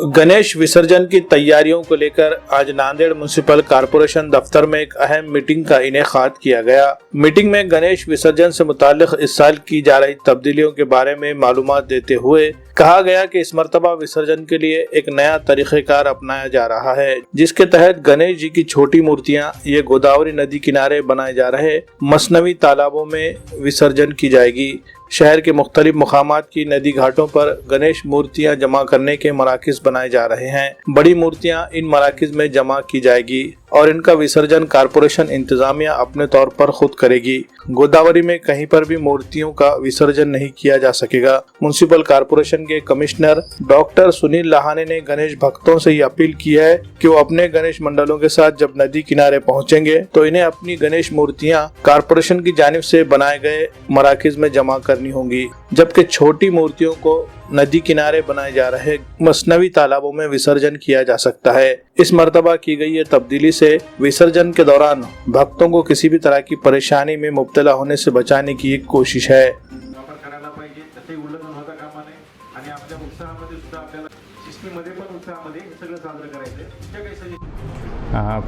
गणेश विसर्जन की तैयारियों को लेकर आज नांदेड़ म्युनिसिपल कॉरपोरेशन दफ्तर में एक अहम मीटिंग का इनेकाद किया गया। मीटिंग में गणेश विसर्जन से मुताल्लिक इस साल की जा रही तब्दीलियों के बारे में मालूमात देते हुए कहा गया कि इस मर्तबा विसर्जन के लिए एक नया तरीक़ेकार अपनाया जा रहा है, जिसके तहत गणेश जी की छोटी मूर्तियां ये गोदावरी नदी किनारे बनाए जा रहे मसनवी तालाबों में विसर्जन की जाएगी। शहर के मुख्तलिफ मुकामात की नदी घाटों पर गणेश मूर्तियां जमा करने के मराकिज बनाए जा रहे हैं। बड़ी मूर्तियां इन मराकिज में जमा की जाएगी और इनका विसर्जन कॉरपोरेशन इंतजामिया अपने तौर पर खुद करेगी। गोदावरी में कहीं पर भी मूर्तियों का विसर्जन नहीं किया जा सकेगा। म्युनिसिपल कॉरपोरेशन के कमिश्नर डॉक्टर सुनील लाहाने ने गणेश भक्तों से ये अपील की है कि वो अपने गणेश मंडलों के साथ जब नदी किनारे पहुंचेंगे तो इन्हें अपनी गणेश मूर्तियां कॉरपोरेशन की जानिब से बनाए गए मराकिज में जमा करनी होंगी, जबकि छोटी मूर्तियों को नदी किनारे बनाए जा रहे मसनवी तालाबों में विसर्जन किया जा सकता है। इस मर्तबा की गई ये तब्दीली से विसर्जन के दौरान भक्तों को किसी भी तरह की परेशानी में मुब्तला होने से बचाने की एक कोशिश है।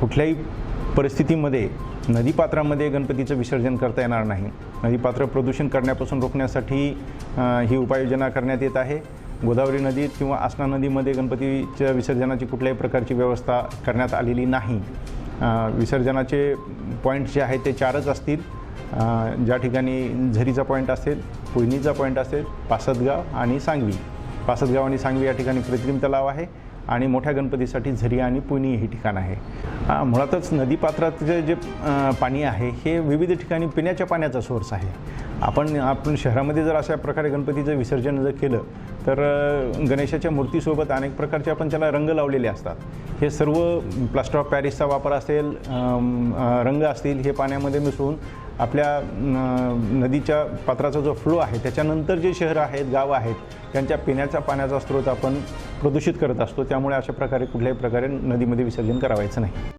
कुठल्याही परिस्थितीमध्ये नदीपात्रामध्ये गणपतीचं विसर्जन करता येणार नाही। नदीपात्र प्रदूषण करण्यापासून रोखण्यासाठी ही उपाययोजना करण्यात येत आहे। गोदावरी नदीत किंवा आसना नदीमध्ये गणपतीच्या विसर्जनाची कुठल्याही प्रकारची व्यवस्था करण्यात आलेली नाही। विसर्जनाचे पॉईंट जे आहेत ते 4च असतील। ज्या ठिकाणी झरीचा पॉईंट असेल, पुयनीचा पॉईंट असेल, पासदगाव आणि सांगवी। पासदगाव आणि सांगवी या ठिकाणी कृत्रिम तलाव आहे आणि मोठ्या गणपतीसाठी झरी आणि पुयनी ही ठिकाण आहे। मुळातच नदीपात्राचे जे पाणी आहे हे विविध ठिकाणी पिण्याच्या पाण्याचा सोर्स आहे। आपण शहरामध्ये जर अशा प्रकारे गणपतीचं विसर्जन जर केलं तर गणेशाच्या मूर्तीसोबत अनेक प्रकारचे आपण त्याला रंग लावलेले असतात। हे सर्व प्लास्टर ऑफ पॅरिसचा वापर असेल, रंग असतील, हे पाण्यामध्ये मिसळून आपल्या नदीच्या पात्राचा जो फ्लो आहे त्याच्यानंतर जे शहर आहेत, गाव आहेत, त्यांच्या पिण्याच्या पाण्याचा स्रोत आपण प्रदूषित करत असतो। त्यामुळे अशा प्रकारे कुठल्याही प्रकारे नदीमध्ये विसर्जन करावायचं नाही।